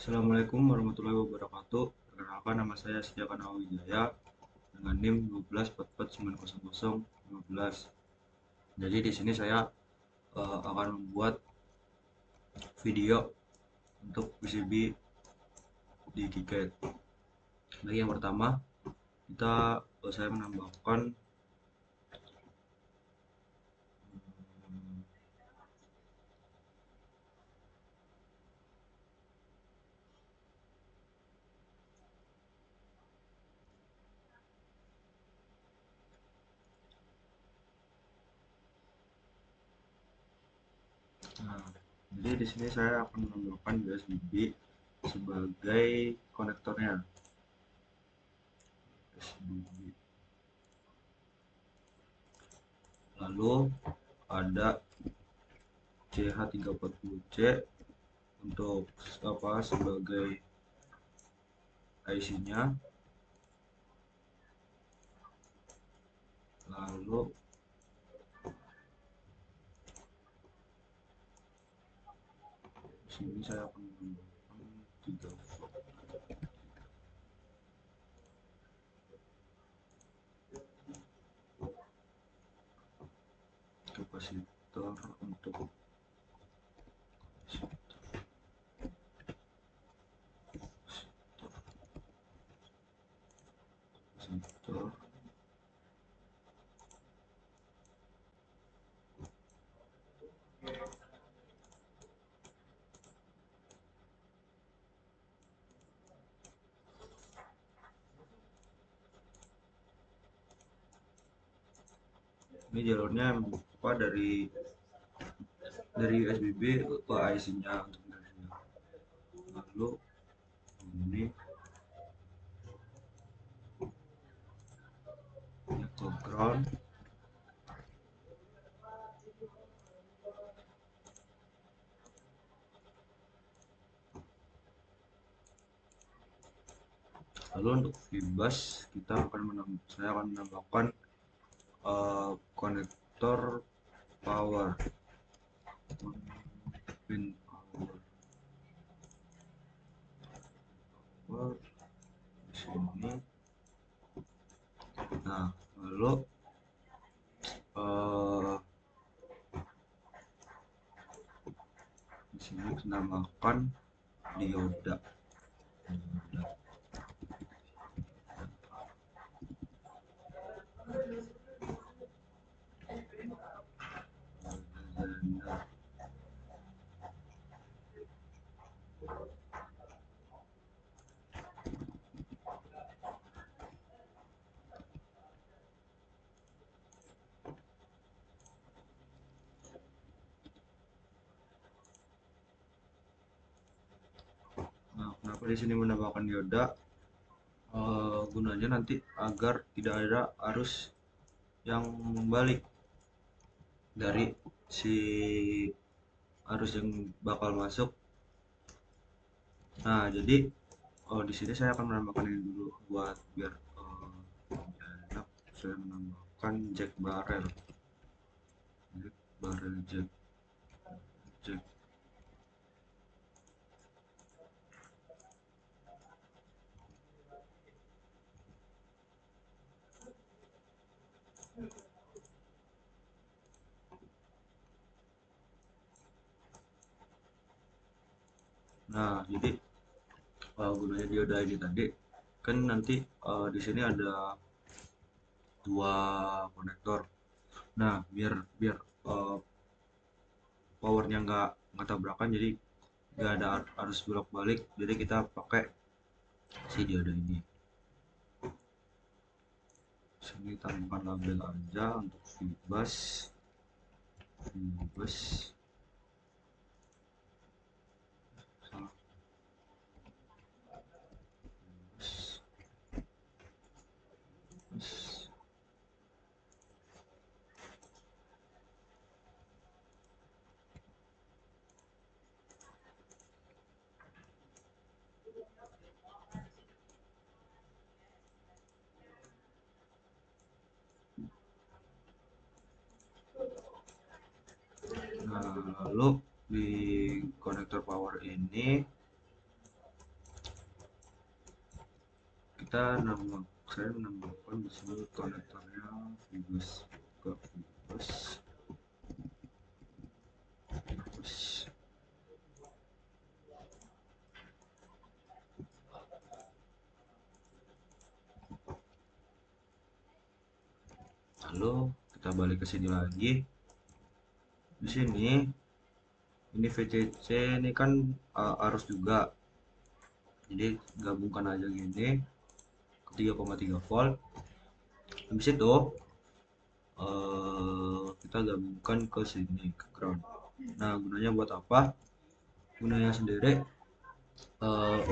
Assalamualaikum warahmatullahi wabarakatuh. Perkenalkan, nama saya Setiawan Wijaya dengan NIM 1244900015. Jadi di sini saya akan membuat video untuk PCB di KiCad. Bagi yang pertama, saya menambahkan nah, jadi di sini saya akan menambahkan USB sebagai konektornya. USB. Lalu ada CH340C untuk sebagai IC-nya. Lalu sini saya akan menambahkan 3 volt kapasitor untuk kapasitor. Ini jalurnya apa dari USB ke IC-nya untuk jalurnya. Lalu ini ke ground. Lalu untuk fibus saya akan menambahkan konektor power pin power di sini. Nah, lalu di sini dinamakan dioda. Nah, kenapa di sini menambahkan dioda? Gunanya nanti agar tidak ada arus yang balik dari si arus yang bakal masuk. Nah, jadi di sini saya akan menambahkan ini dulu buat biar enak. Saya menambahkan jack barrel, jack. Nah, jadi gunanya dioda ini tadi kan nanti di sini ada dua konektor. Nah, biar biar uh, powernya nggak tabrakan, jadi nggak ada arus bolak balik, jadi kita pakai si dioda ini. Sini tambahkan label aja untuk fibus. Salah. Fibus. Nah, lalu di konektor power ini saya menambahkan di sini konektornya Fibus ke Fibus. Lalu kita balik ke sini lagi. Di sini ini VCC ini kan arus juga, jadi gabungkan aja gini ke 3,3 volt. Habis itu kita gabungkan ke sini ke ground. Nah, gunanya buat apa? Gunanya sendiri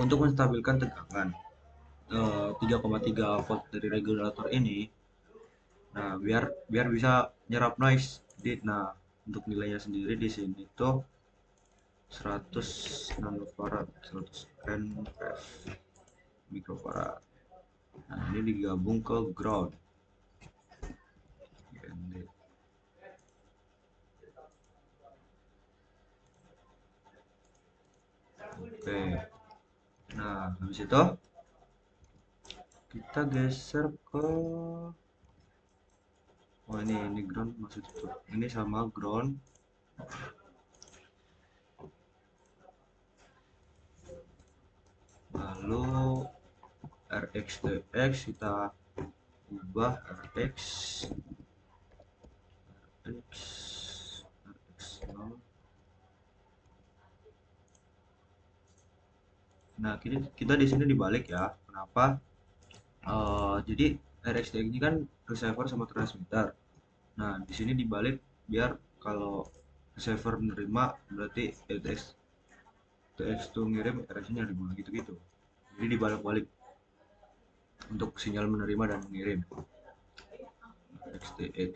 untuk menstabilkan tegangan 3,3 volt dari regulator ini. Nah, biar bisa nyerap noise. Jadi, nah, untuk nilainya sendiri di sini tuh 100 nanofarad, 100 nF mikrofarad. Nah, ini digabung ke ground. Oke. Nah, habis itu kita geser ke ini ground masih tutup. Ini sama ground. Lalu RX-TX kita ubah RX 0. Nah, kita di sini dibalik ya. Kenapa? Jadi RX-TX ini kan receiver sama transmitter. Nah, di sini dibalik biar kalau receiver menerima berarti TX tuh ngirim, RX-nya nerima gitu-gitu. Jadi dibalik-balik untuk sinyal menerima dan mengirim. RX-TX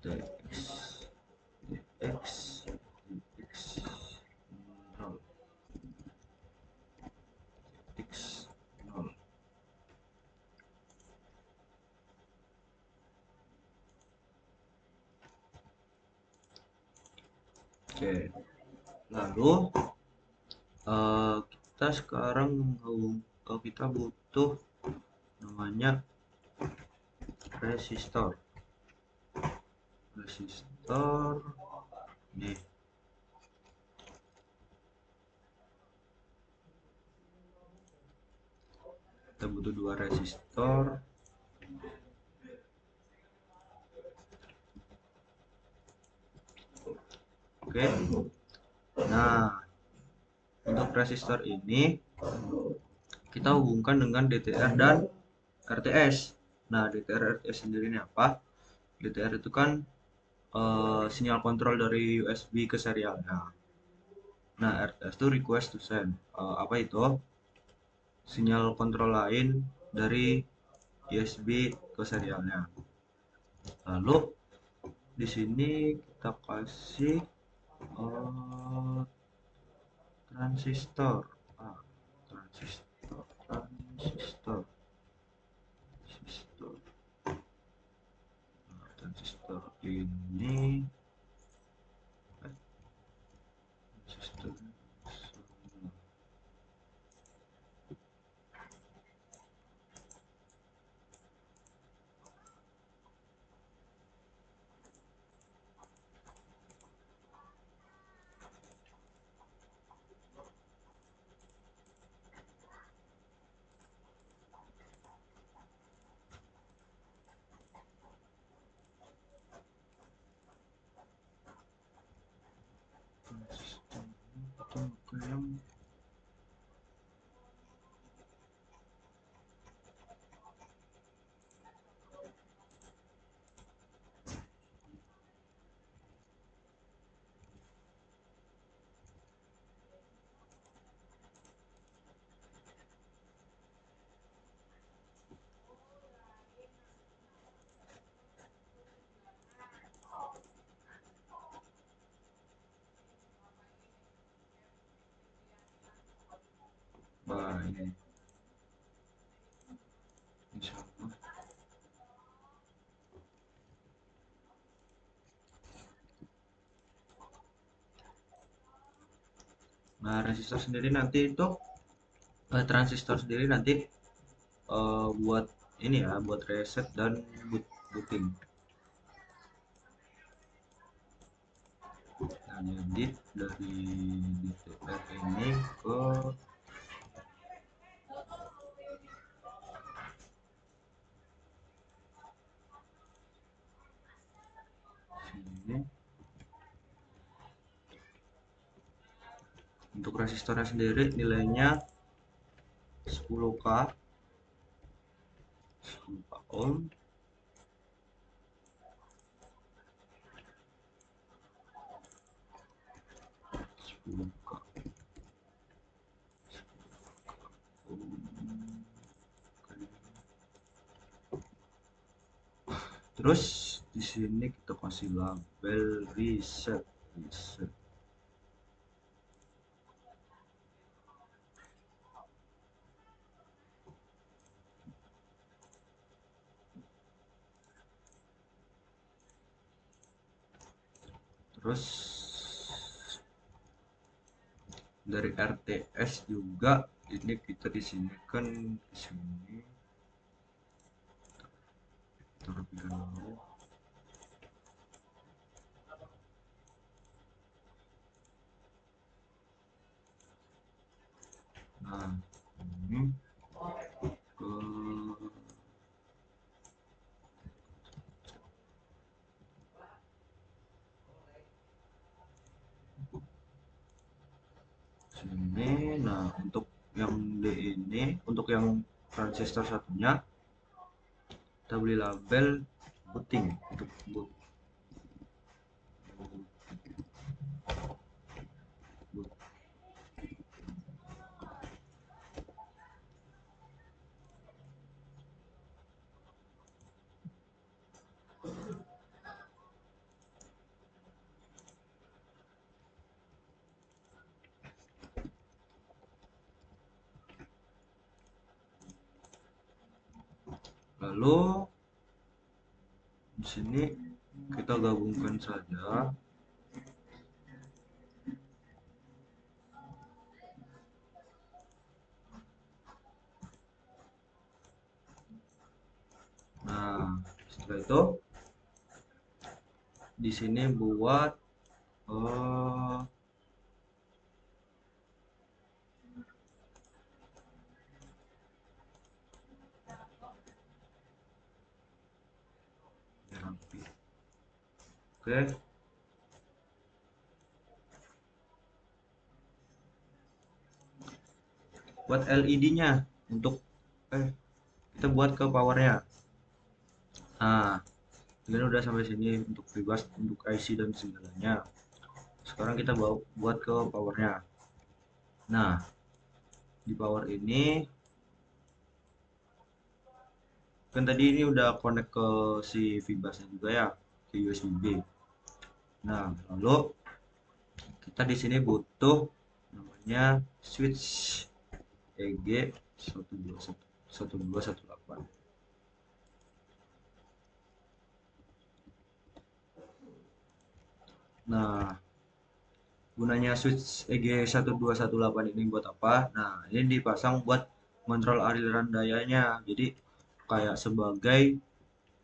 TX TX TX 0 TX 0. Oke, lalu kita sekarang kita butuh namanya resistor nih. Kita butuh 2 resistor. Oke. Nah, untuk resistor ini kita hubungkan dengan DTR dan RTS. Nah, DTR RTS sendiri ini apa? DTR itu kan sinyal kontrol dari USB ke serialnya. Nah, RTS itu request to send. Apa itu? Sinyal kontrol lain dari USB ke serialnya. Lalu di sini kita kasih transistor. Transistor. Transistor ini transistor. Nah, ini insyaallah. Nah, resistor sendiri nanti itu transistor sendiri nanti buat ini ya, buat reset dan booting. Nah, jadi dari DTR ini ke sini. Untuk resistornya sendiri nilainya 10K 10K ohm. Terus di sini kita kasih label reset. Terus dari RTS juga ini kita di sini kan di sini terlebih dahulu. Nah, ini ke sini. Nah, untuk yang D ini, untuk yang transistor satunya kita beli label booting untuk boot. Lalu di sini kita gabungkan saja. Nah, setelah itu di sini buat rapi. Oke. Buat LED-nya untuk kita buat ke powernya. Nah, ini udah sampai sini untuk bebas untuk IC dan segalanya. Sekarang kita buat ke powernya. Nah, di power ini kan tadi ini udah connect ke si Vibasnya juga ya, ke USB. Nah, lalu kita di sini butuh namanya switch EG 1218. Nah, gunanya switch EG1218 ini buat apa? Nah, ini dipasang buat kontrol aliran dayanya. Jadi kayak sebagai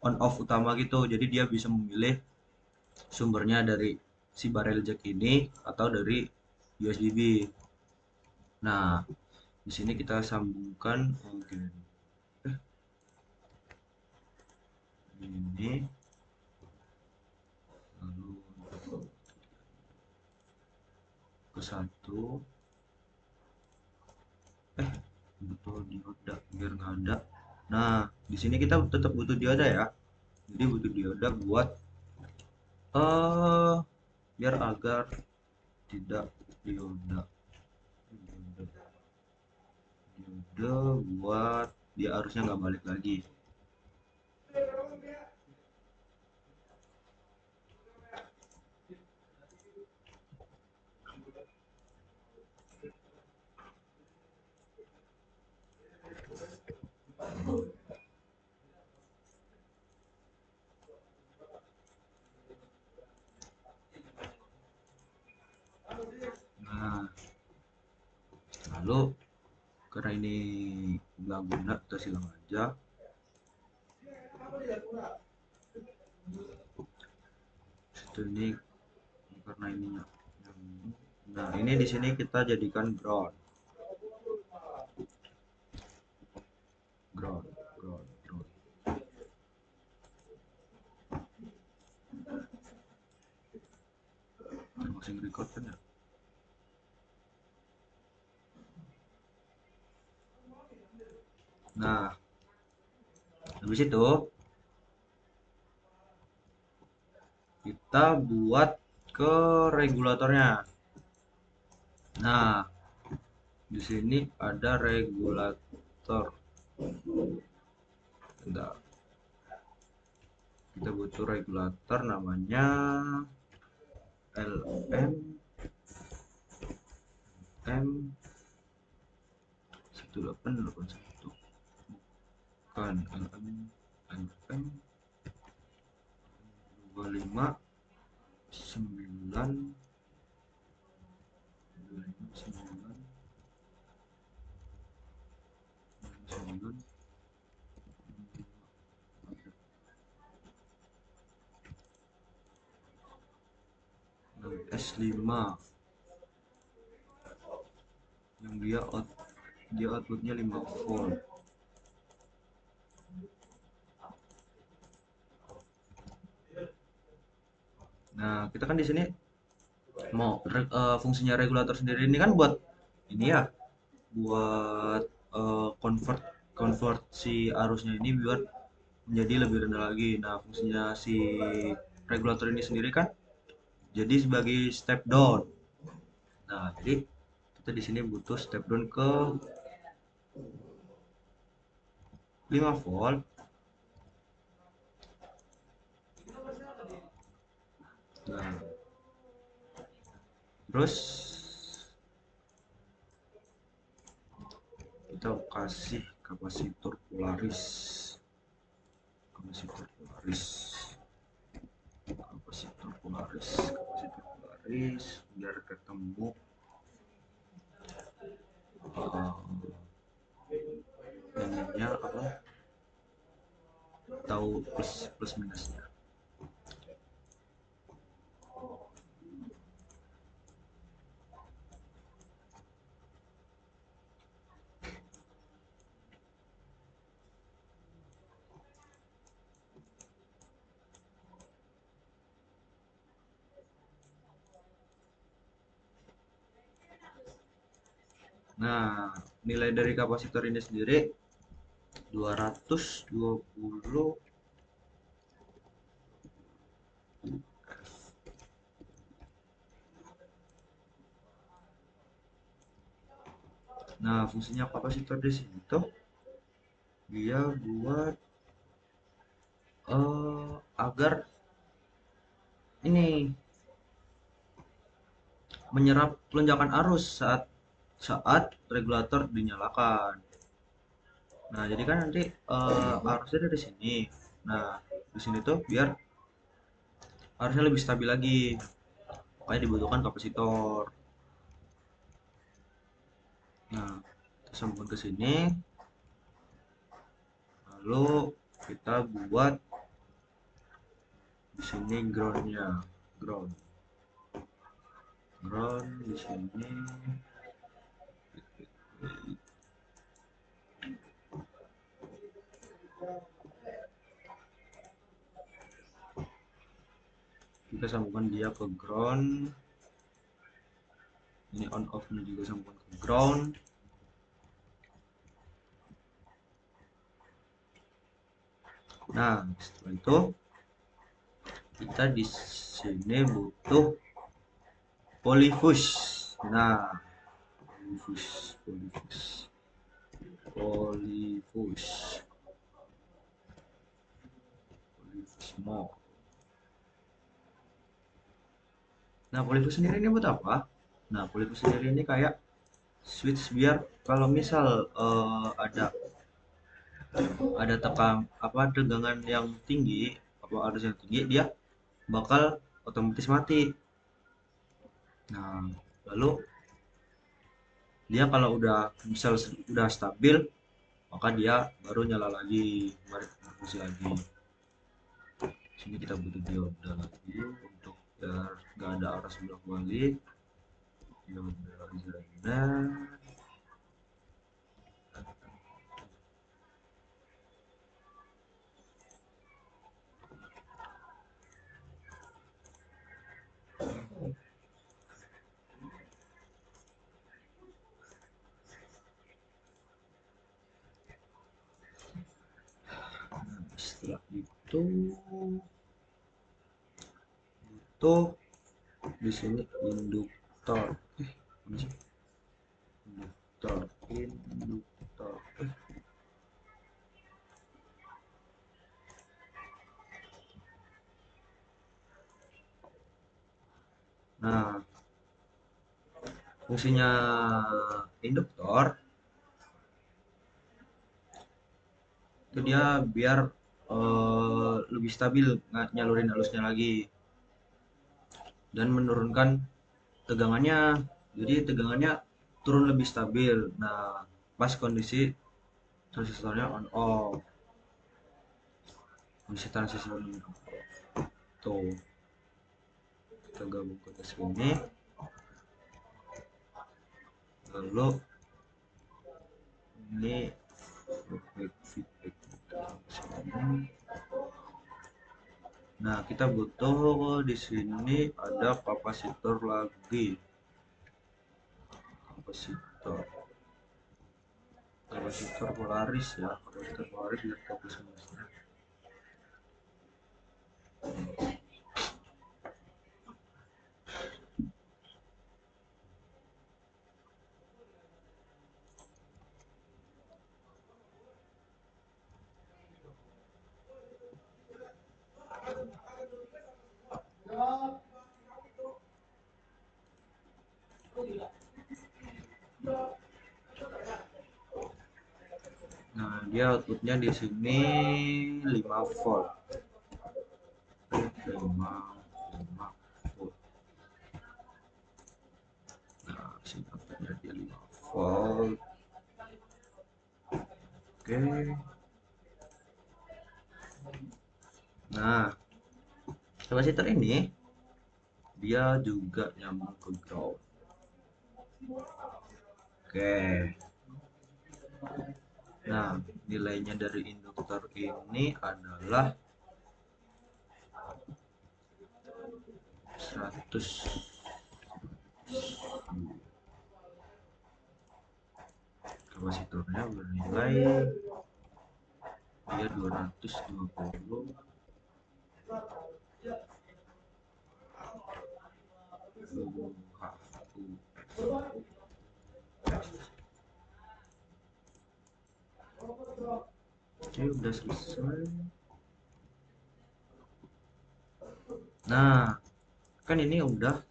on off utama gitu. Jadi dia bisa memilih sumbernya dari si barrel jack ini atau dari USB. Nah, di sini kita sambungkan ini, lalu ke satu, betul dioda biar nggak ada. Nah, di sini kita tetap butuh dioda ya. Jadi butuh dioda buat biar agar tidak dioda buat dia arusnya nggak balik lagi. Nah, lalu karena ini nggak guna kita silang aja. Situ ini karena ininya. Nah ini di sini kita jadikan ground. Ground. Masih record kan ya? Nah, habis itu kita buat ke regulatornya. Nah, di sini ada regulator. Bentar. Kita butuh regulator namanya LM M1881, bukan LM 259 S5 yang dia outputnya 5 volt. Nah, kita kan di sini mau fungsinya regulator sendiri ini kan buat ini ya, buat konversi arusnya ini biar menjadi lebih rendah lagi. Nah, fungsinya si regulator ini sendiri kan jadi sebagai step down. Nah, jadi kita di sini butuh step down ke 5 volt. Nah, terus kita kasih kapasitor polaris biar ketemu ininya apa, tahu plus minusnya. Nah, nilai dari kapasitor ini sendiri 220 F. Nah, fungsinya kapasitor di sini tuh dia buat agar ini menyerap lonjakan arus saat regulator dinyalakan. Nah, jadi kan nanti arusnya dari sini. Nah, di sini tuh biar arusnya lebih stabil lagi. Makanya dibutuhkan kapasitor. Nah, kita sambungkan ke sini. Lalu kita buat di sini groundnya, ground di sini. Kita sambungkan dia ke ground. Ini on off nya juga sambungkan ke ground. Nah, setelah itu kita di sini butuh polyfuse. Nah, polyfuse more. Nah, polyfuse sendiri ini buat apa? Nah, polyfuse sendiri ini kayak switch biar kalau misal ada tegangan yang tinggi, apa arus yang tinggi, dia bakal otomatis mati. Nah, lalu Dia kalau udah misal udah stabil, maka dia baru nyala lagi, berfungsi lagi. Sini kita butuh dioda lagi untuk biar nggak ada arus bolak balik. Dioda lagi rendah. Setelah itu di sini induktor. Mana sih? Induktor. Nah, fungsinya induktor itu dia biar lebih stabil nyalurin arusnya lagi dan menurunkan tegangannya, jadi tegangannya turun lebih stabil. Nah, pas kondisi transistornya on off, kondisi transistor tuh kita gabung ke sini, lalu ini feedback. Nah, kita butuh di sini ada kapasitor lagi. Kapasitor polaris ya, kapasitor polaris biar fokus minusnya. Nah, dia outputnya di sini 5 volt. 5 volt. Nah, sini outputnya dia 5 volt. Oke. Nah, kapasitor ini dia juga nyambung ke ground. Oke. Nah, nilainya dari induktor ini adalah 100. Kapasitornya bernilai dia 220 Oke, udah selesai. Nah, kan ini udah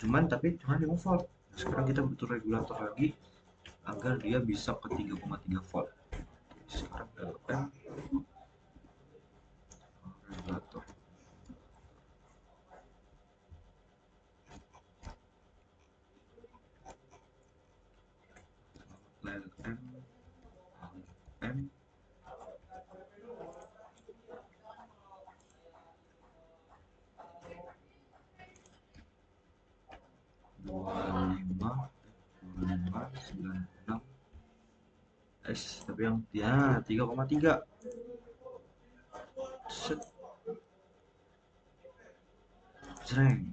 tapi cuma 5 volt. Sekarang kita butuh regulator lagi agar dia bisa ke 3,3 volt. Sekarang LM regulator. LM LM 9596 tapi yang ya 3,3. Set. Sreng.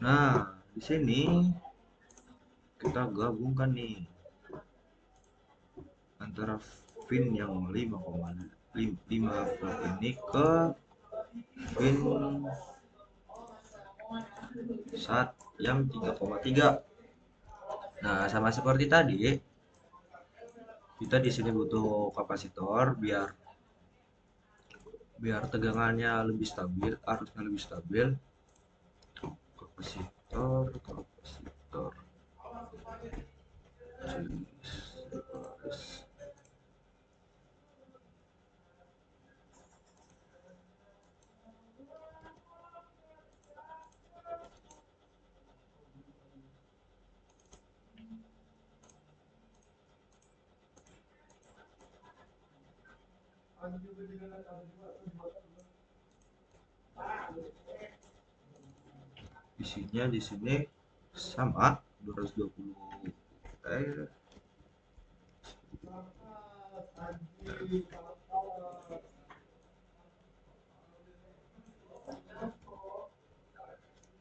Nah, di sini kita gabungkan nih antara pin yang 5,5 volt ini ke pin saat yang 3,3. Nah, sama seperti tadi, kita di sini butuh kapasitor biar tegangannya lebih stabil, arusnya lebih stabil. Kapasitor jenis. Isinya di sini sama 220 air.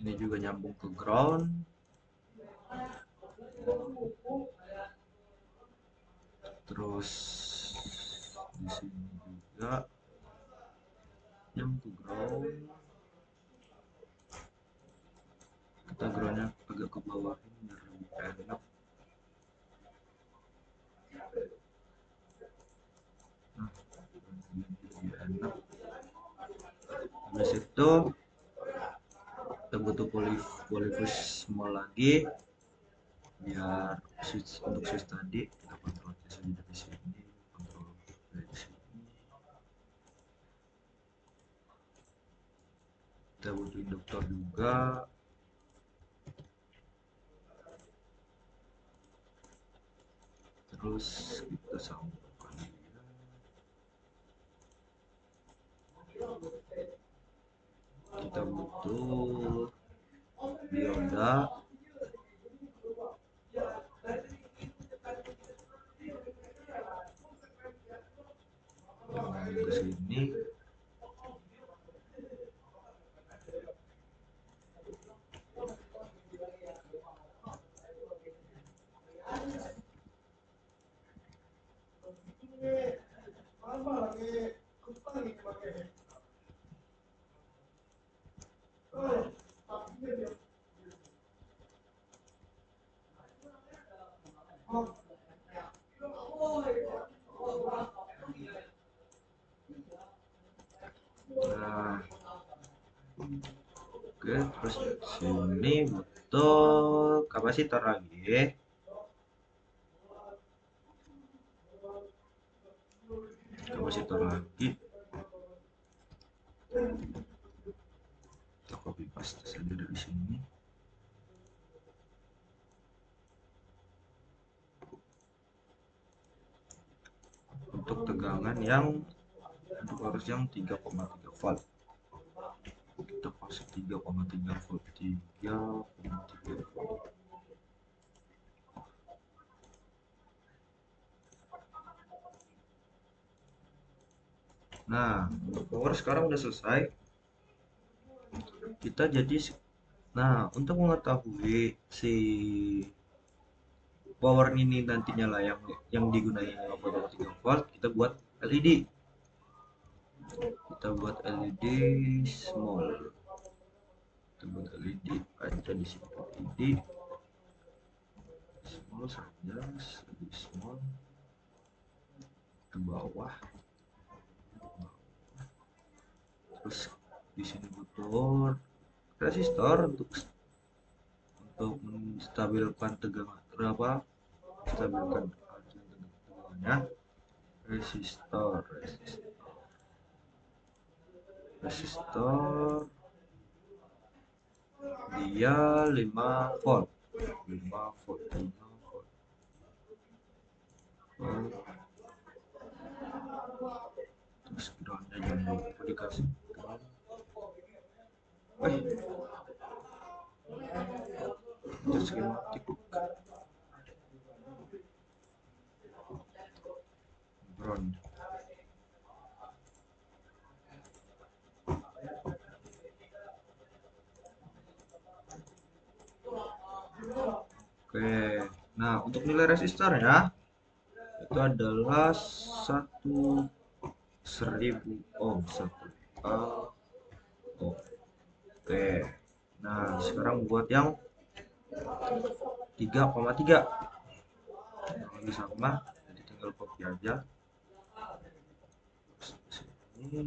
Ini juga nyambung ke ground. Terus di sini juga nyambung ke ground. Kita groundnya agak ke bawah biar lebih enak. Nah, lebih enak. Habis itu kita butuh polypush small lagi, biar switch untuk switch tadi kita kontrol saja dari sini, kontrol dari sini. Kita butuh induktor juga. Terus kita sambungkan dia. Kita butuh dioda. Yang ke sini. Nah, oke, terus sini butuh kapasitor lagi. Kapasitor lagi. Kita copy paste saja dari sini. Untuk tegangan yang untuk arus yang 3,3 volt. Kita pasang 3,3 volt, 3,3 volt. Nah, untuk power sekarang udah selesai. Kita jadi, nah, untuk mengetahui si power ini nantinya lah yang digunakan 3 volt, kita buat LED. Kita buat LED small. Kita buat LED aja di sini, LED small saja, LED small ke bawah. Terus di sini butuh resistor untuk menstabilkan tegangan berapa, stabilkan tegangannya. Resistor dia 5 volt. Terus groundnya jangan lupa dikasih ground. Itu skematik ground. Oke, nah untuk nilai resistornya itu adalah 1000 ohm, 1 oke. Nah sekarang buat yang 3,3 ini sama, jadi tinggal copy aja. Ini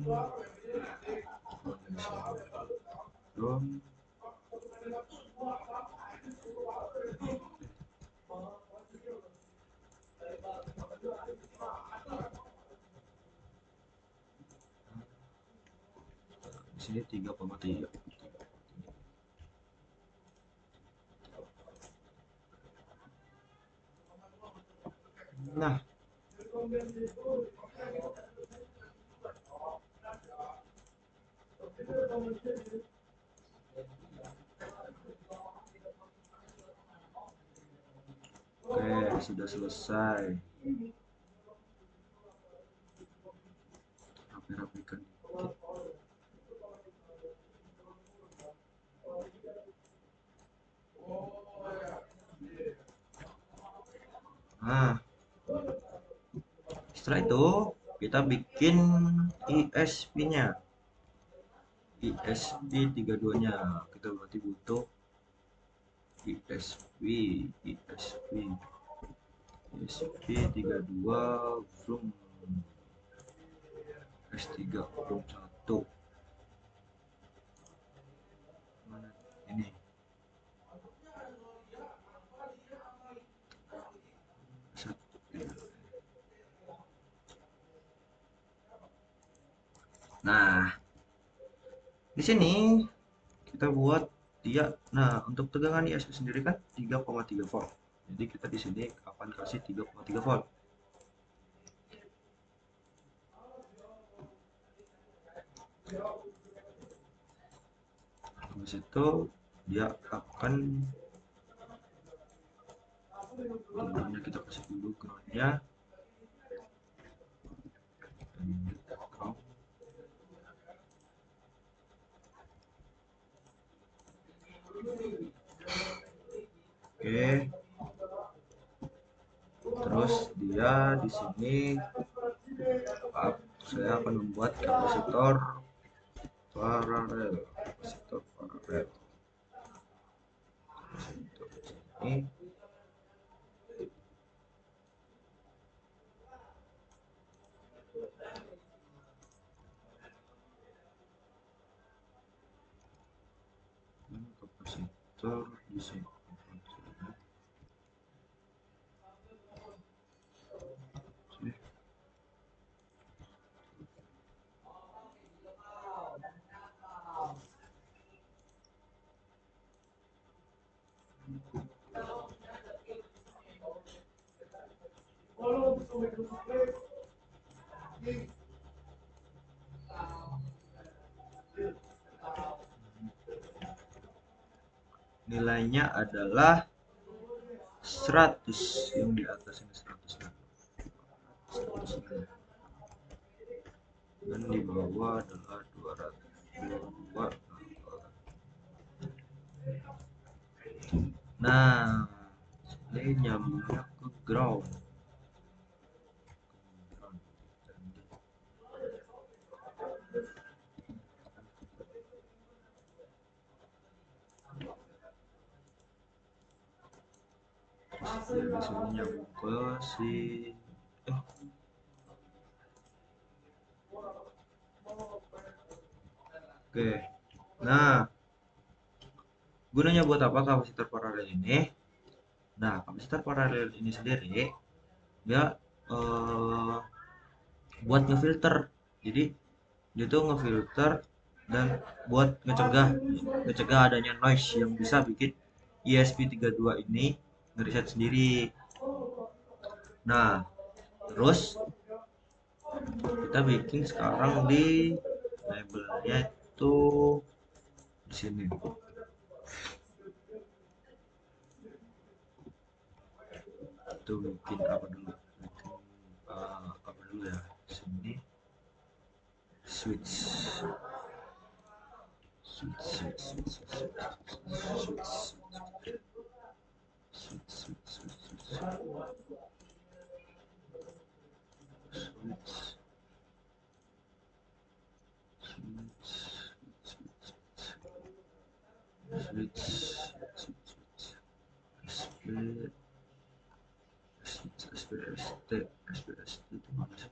di sini 3,3. Nah, Oke, sudah selesai. Rapi-rapikan dikit. Nah, setelah itu kita bikin ISP-nya. ISP32-nya. Kita berarti butuh ISP, ISP32 zoom S3 zoom 1. Mana ini? Nah, di sini kita buat dia. Nah, untuk tegangan ISP sendiri kan 3,3 volt. Jadi kita di sini akan kasih 3,3 volt. Habis itu dia akan groundnya, kita kasih dulu groundnya. Oke, terus dia di sini saya akan membuat kapasitor paralel. Ini kapasitor di sini. Nilainya adalah 100, yang di atas ini 100, dan di bawah adalah 200. Nah, ini nyambungnya ke ground. Terus dia di sini nyambung ke si Oke. Nah, gunanya buat apa kapasitor paralel ini? Nah, kapasitor paralel ini sendiri dia buat ngefilter. Jadi dia tuh ngefilter dan buat ngecegah adanya noise yang bisa bikin ESP32 ini ngereset sendiri. Nah, terus kita bikin sekarang di labelnya itu di sini. Itu bikin apa dulu? Apa dulu ya? Sini switch. SPST itu mana sih?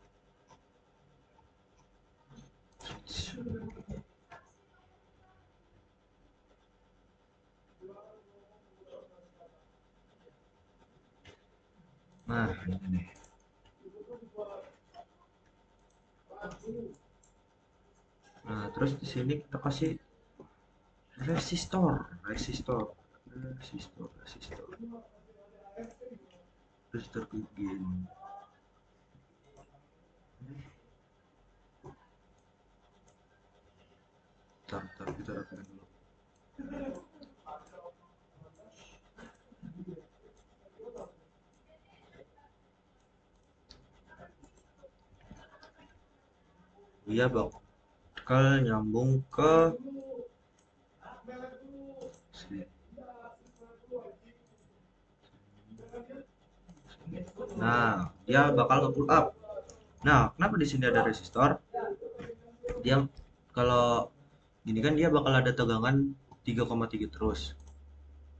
Nah, ini nih. Nah, terus di sini kita kasih resistor begini. Ntar kita rapikan dulu. Dia bakal nyambung ke sini. Nah, dia bakal ke pull up. Nah, kenapa di sini ada resistor? Dia kalau gini kan dia bakal ada tegangan 3,3 terus.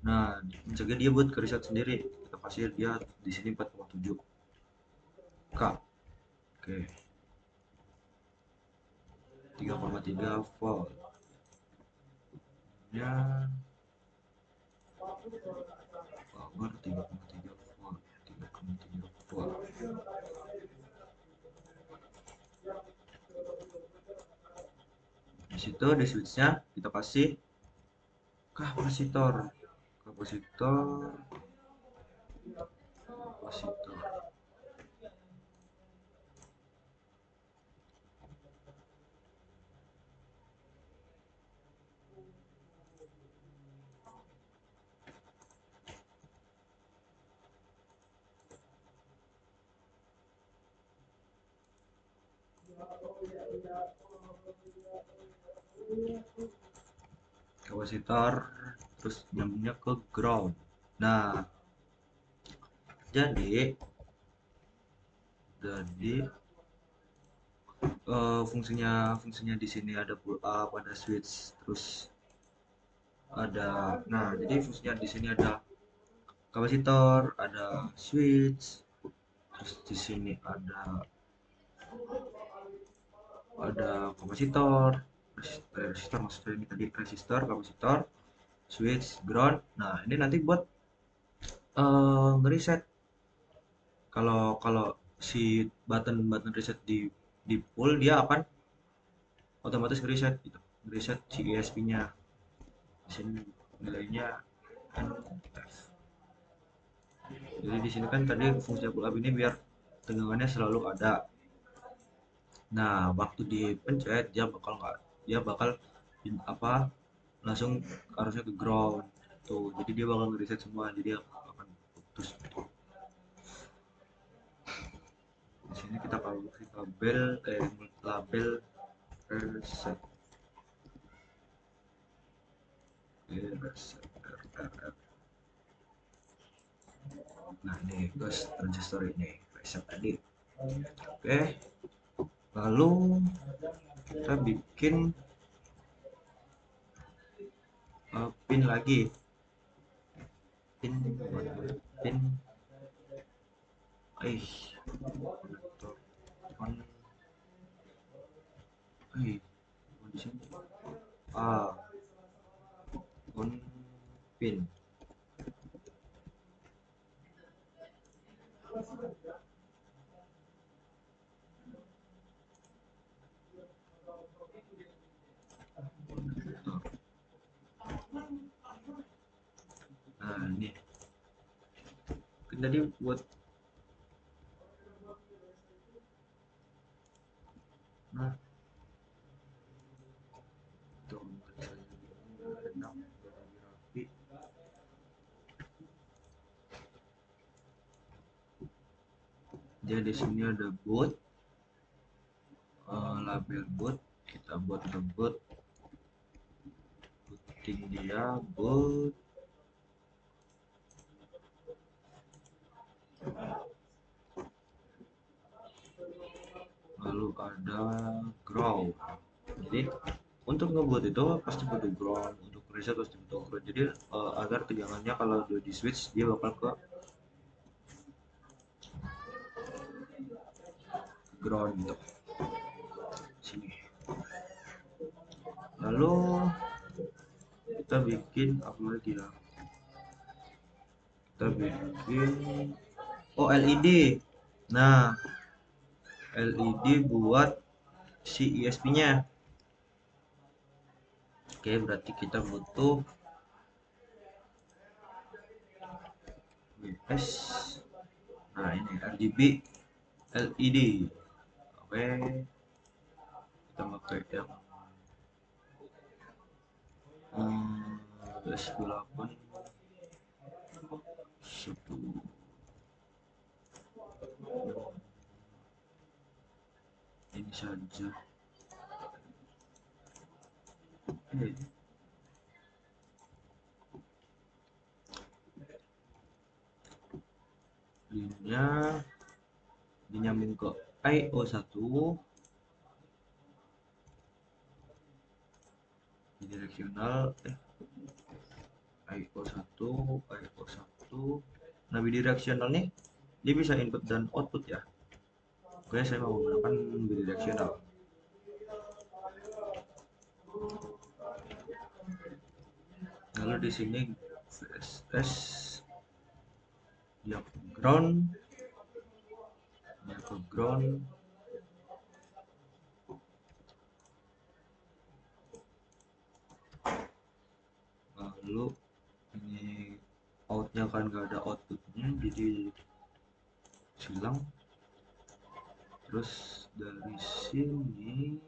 Nah, mencegah dia buat ke reset sendiri. Kita kasih dia di sini 4,7 K. Oke, 3,3 volt. Ya, power 3,3 volt. 3,3 volt. Di situ di switchnya kita kasih kapasitor, kapasitor, kapasitor. Kapasitor terus nyambungnya ke ground. Nah, jadi fungsinya di sini ada pull up, ada switch, terus ada, nah jadi fungsinya di sini ada kapasitor, ada switch, terus di sini ada kapasitor, resistor maksudnya ini tadi resistor, kapasitor, switch, ground. Nah ini nanti buat ngereset. Kalau kalau si button reset di pull, dia akan otomatis reset gitu, reset si ESP-nya. Di sini nilainya NF. Jadi di sini kan tadi fungsi pull up ini biar tegangannya selalu ada. Nah, waktu dipencet dia bakal apa langsung harusnya ke ground tuh. Jadi dia bakal reset semua. Jadi akan putus. Di sini kita kasih label reset. Reset RR. Nah, ini guys transistor ini reset tadi. Oke. Lalu kita bikin pin lagi. Pin konektor on di sini on pin. Nah ini kan tadi buat, nah tuh rapi. Jadi di sini ada boot, label boot, kita buat ke boot, booting dia boot, lalu ada ground. Jadi untuk ngebuat itu pasti butuh ground, untuk reset pasti butuh ground. Jadi agar tegangannya kalau udah di switch dia bakal ke ground gitu. Sini. Lalu kita bikin apa lagi ya? Kita bikin LED. Nah, LED buat si ESP-nya. Oke, berarti kita butuh BS. Nah, ini RGB LED. Oke, kita pakai yang S8 satu ini saja. Linknya dinyambung ke IO1 bidirectional IO1 IO1. Nah, bidirectional nih dia bisa input dan output ya. Oke, saya mau menggunakan bidirectional. Lalu di sini VSS dia ke ground, lalu ini outnya kan gak ada outputnya, jadi silang. Terus dari sini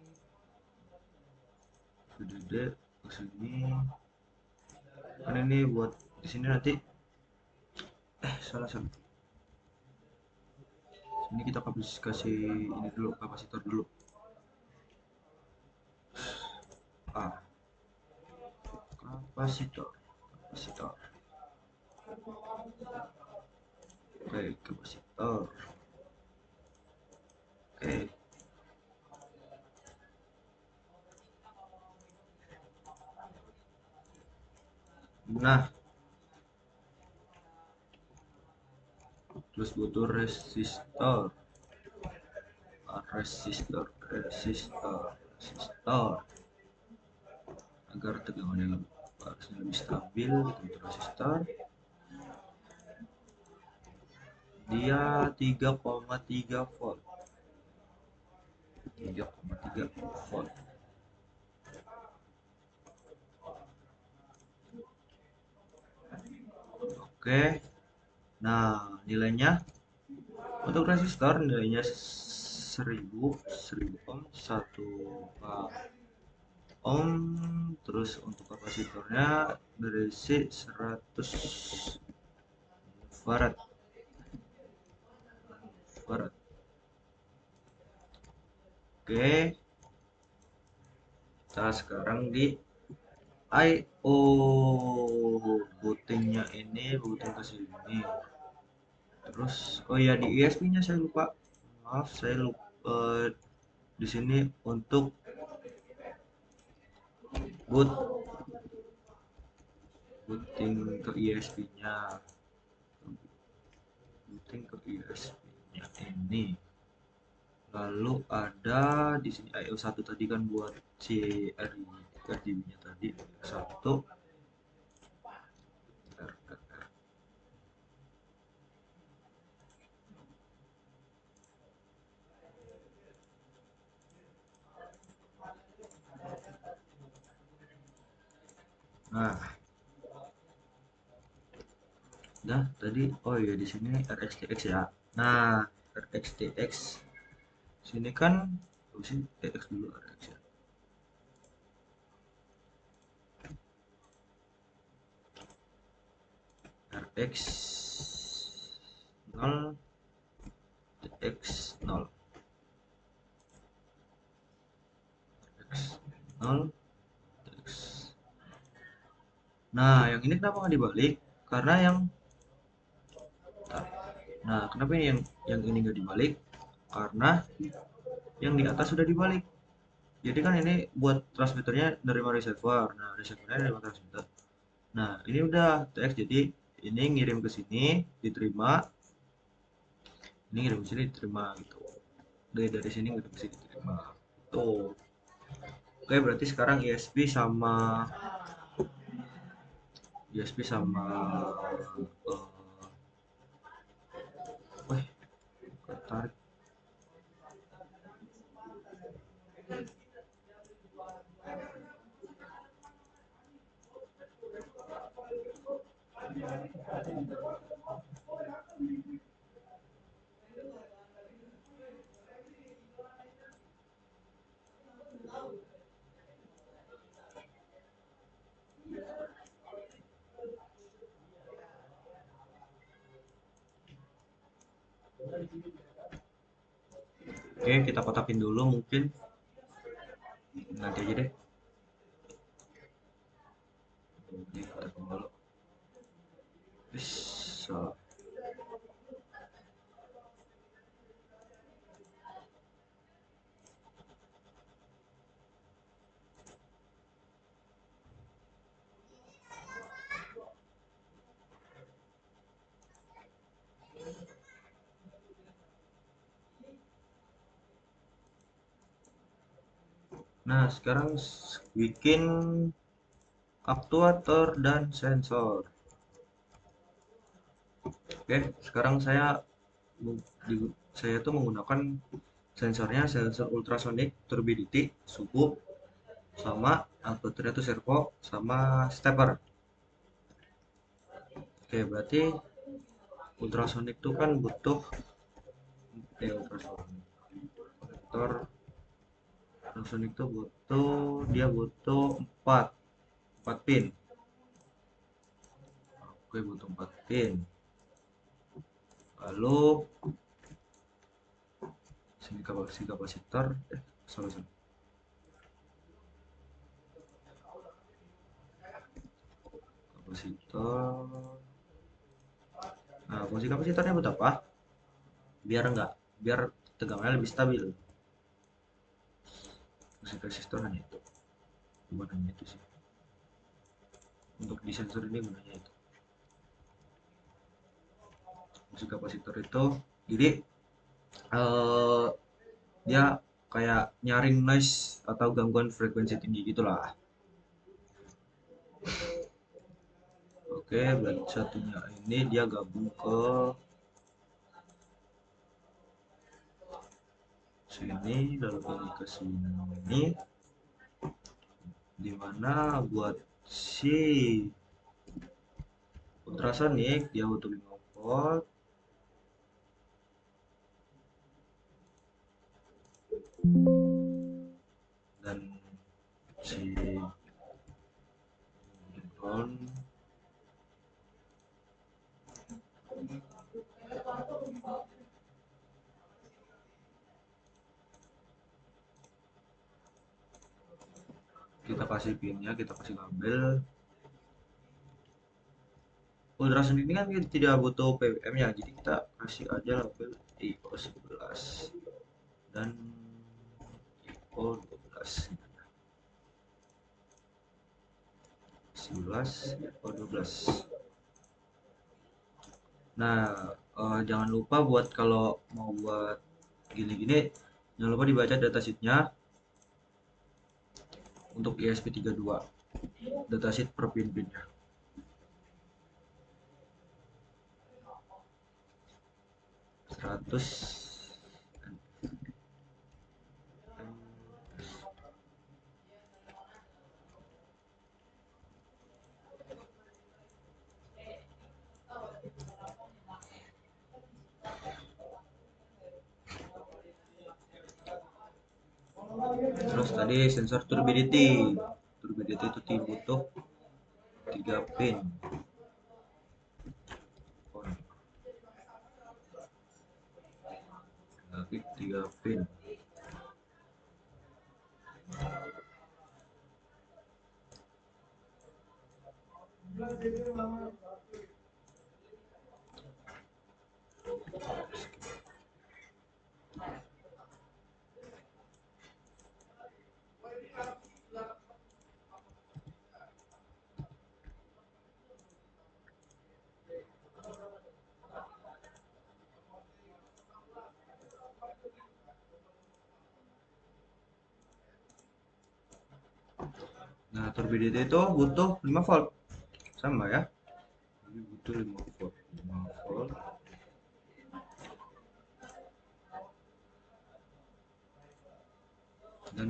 VDD ke sini kan ini buat di sini nanti salah. Ini kita kasih ini dulu, kapasitor dulu. Kapasitor. Oke, kapasitor. Oke. Nah, terus butuh resistor agar tegangannya harusnya lebih stabil. Kita butuh resistor, dia 3,3 volt. Oke, nah nilainya untuk resistor nilainya 1000 ohm, 1 ohm. Terus untuk kapasitornya berisi 100 farad. Oke, kita sekarang di IO bootingnya ini, booting ke sini. Terus oh ya, di ISP nya saya lupa, maaf saya lupa di sini untuk booting ke ISP nya ini. Lalu ada di sini IO1 tadi kan buat si RGB nya tadi 1 Nah, tadi oh iya di sini RxTX ya. Nah, RxTX sini kan sini TX dulu, RX ya. RX 0 TX 0 RX 0 TX. Nah, yang ini kenapa nggak dibalik? Karena kenapa ini yang ini nggak dibalik? Karena yang di atas sudah dibalik. Jadi kan ini buat transmitternya nerima receiver. Nah, receivernya nerima transmitter. Nah, ini udah TX, jadi ini ngirim ke sini diterima, ini ngirim ke sini diterima gitu. Dari sini ngirim ke sini diterima. Tuh. Oke, berarti sekarang ISP sama tarik. Oke, kita kotakin dulu mungkin nanti aja deh. Oke, kotakin dulu. Bisa. Nah, sekarang bikin aktuator dan sensor. Oke, sekarang saya tuh menggunakan sensornya sensor ultrasonic, turbidity, suhu, sama aktuatornya tuh servo, sama stepper. Oke, berarti ultrasonic tuh kan butuh ultrasonic konektor. Ultrasonic tuh dia butuh 4 pin. Oke, butuh 4 pin. Lalu sini kapasitor, sorry. Kapasitor. Nah, fungsi kapasitornya buat apa? Biar tegangannya lebih stabil. Fungsi kapasitor hanya itu. Bukan hanya itu sih. Untuk di sensor ini gunanya itu. Fungsi kapasitor itu, jadi eh, dia kayak nyaring noise atau gangguan frekuensi tinggi gitulah. Oke, berarti satunya ini dia gabung ke sini, lalu ini ke sini, dimana buat si ultrasonic dia butuh 5 volt, dan si ground kita kasih pinnya, kita kasih kabel. Ultrasonic ini kan kita tidak butuh PWM ya, jadi kita kasih aja label IO11 dan IO12. 11 IO12. Nah, jangan lupa buat kalau mau buat gini-gini, jangan lupa dibaca datasheetnya untuk ESP32, datasheet per pin-pinnya. 100. Terus tadi sensor turbidity. Turbidity itu butuh 3 pin. Lagi 3 pin. Nah, turbidity itu butuh 5 volt. Sama ya. Ini butuh 5 volt. 5 volt. Dan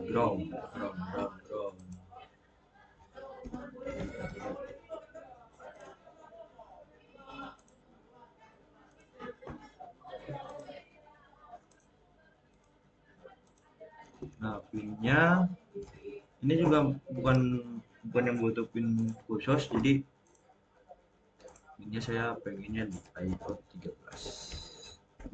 ground. Nah, pinnya ini juga bukan yang butuh pin khusus, jadi pinnya saya pengennya di IO 13.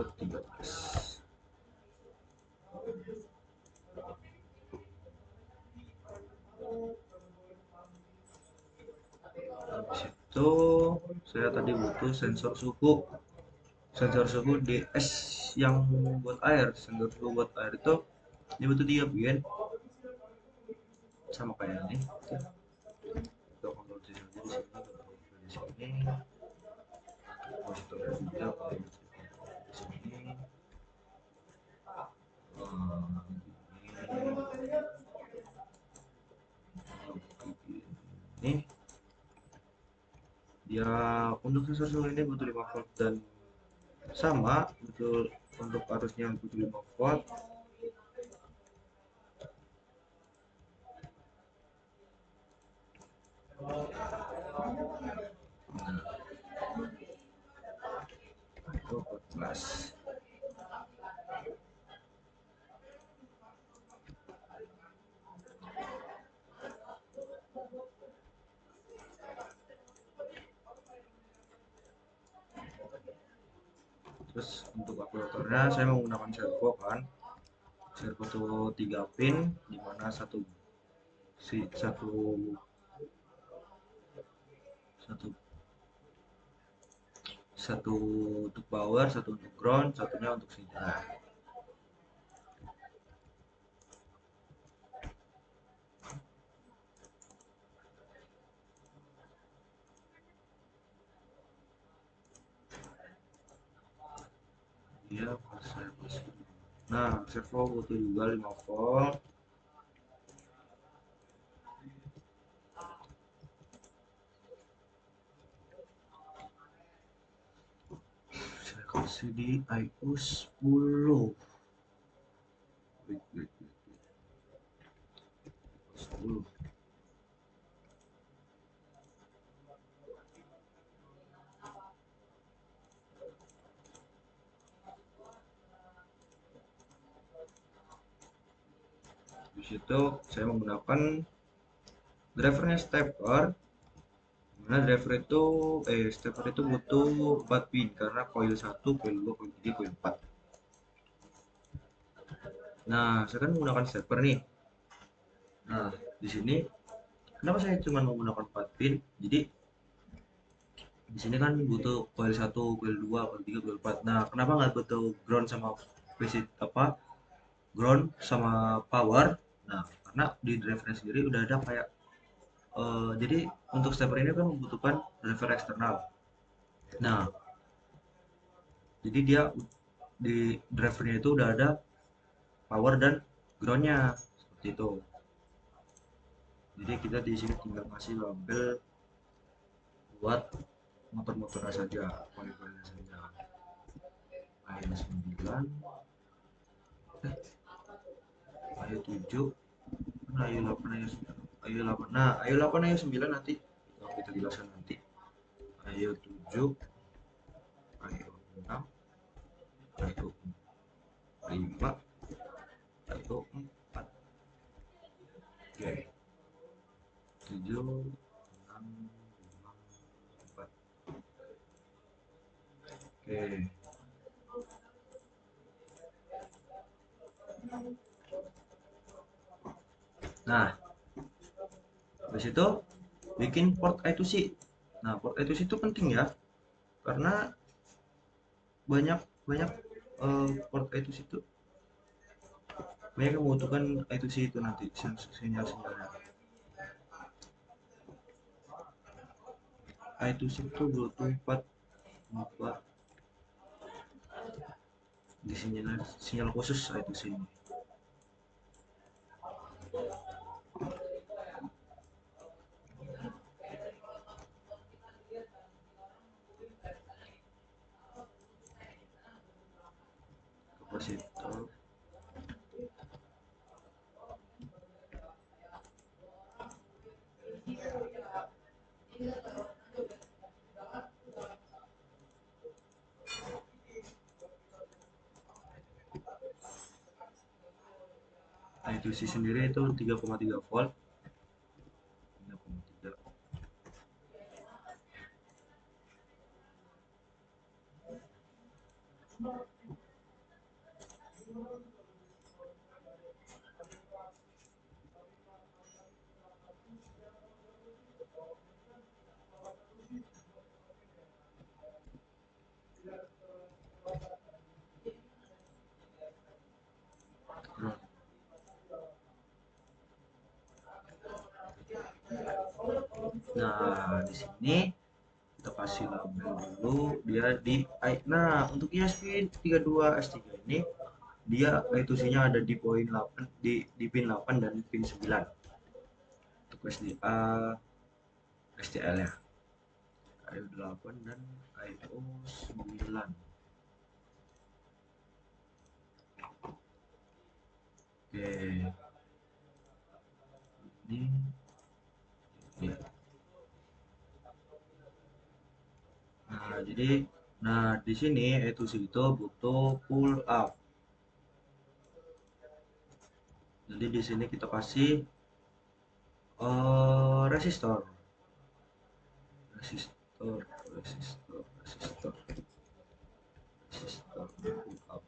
13. Habis itu saya tadi butuh sensor suhu DS yang buat air. Sensor suhu buat air itu ini butuh 3 pin sama kayak ini. Kita kontrol di sini, di sini. Positor juga di sini. Ini dia untuk sensor suhu ini butuh 5 volt dan sama betul untuk arusnya butuh 5 volt. Itu 14. Terus untuk akulatornya saya menggunakan servo kan, servo itu 3 pin di mana satu satu satu satu untuk power, satu untuk ground, satunya untuk sinyal. Dia pas. Nah, servo butuh juga 5 volt. Saya kasih di IO 10. Wait. 10. Di situ saya menggunakan drivernya stepper. Mana stepper itu butuh 4 pin karena coil 1, coil 2, coil 3, coil 4. Nah, saya kan menggunakan stepper nih. Nah, di sini kenapa saya cuma menggunakan 4 pin? Jadi di sini kan butuh coil 1, coil 2, coil 3, coil 4. Nah, kenapa nggak butuh ground sama ground sama power? Nah, karena di drivernya sendiri udah ada kayak jadi untuk stepper ini kan membutuhkan driver eksternal. Nah, jadi dia di drivernya itu udah ada power dan groundnya seperti itu. Jadi kita di sini tinggal kasih label buat motor-motornya saja, poin-poinnya saja. Ayo 9, ayo 7, ayo 8, ayo 8. Nah, ayo 8, ayo 9 nanti kita jelaskan nanti. Ayo 7, ayo 6, ayo 5, ayo 4. Oke. 7, 6, 5, 4. Oke. Nah, habis itu bikin port I2C. Nah, port I2C itu penting ya, karena banyak banyak port I2C itu banyak yang membutuhkan I2C itu nanti sinyal-sinyalnya. I2C itu butuh 4 di sinyal khusus I2C ini. Kapasitor I2C sendiri itu 3,3 volt. 3,3. Nah, di sini kita kasih label dulu dia di nah untuk ISP 32 S3 ini dia retusinya ada di poin 8 di pin 8 dan pin 9 untuk SDA STL ya IO 8 dan IO 9. Oke, ini. Nah, jadi di sini etusi itu butuh pull up. Jadi di sini kita kasih resistor, resistor, resistor, resistor, resistor pull up.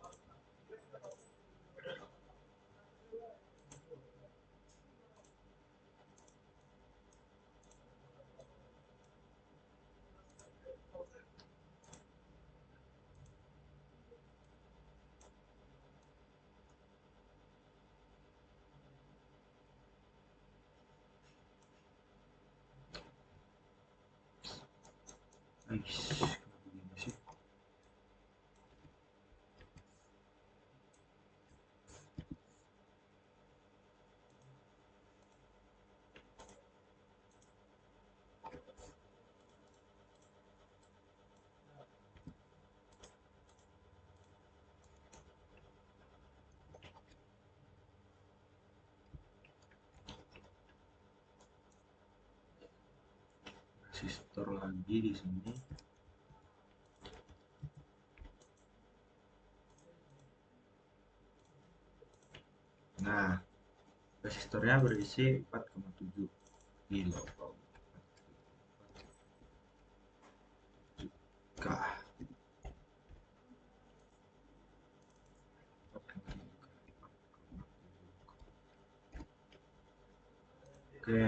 Aish, kenapa gini sih? Resistor lagi di sini. Nah, resistornya berisi 4,7 kilo ohm. Kah. Oke,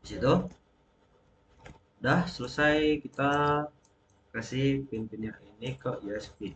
di situ udah selesai kita kasih pin-pinnya ini ke USB.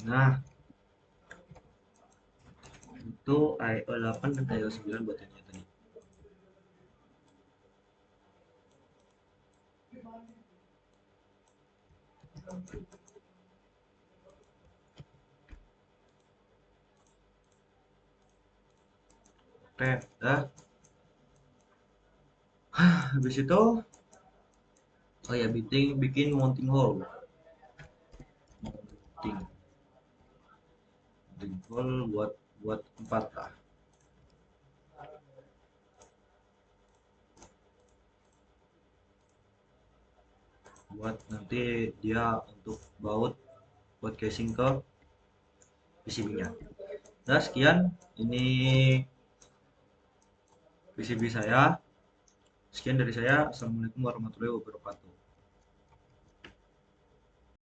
Nah, itu IO 8 dan IO 9 buat yang tadi. Oke, dah. Habis itu, oh ya, bikin mounting hole. Mounting, mounting hole buat 4 lah. Buat nanti dia untuk baut buat casing ke PCB-nya. Nah, sekian ini PCB saya. Sekian dari saya. Assalamualaikum warahmatullahi wabarakatuh.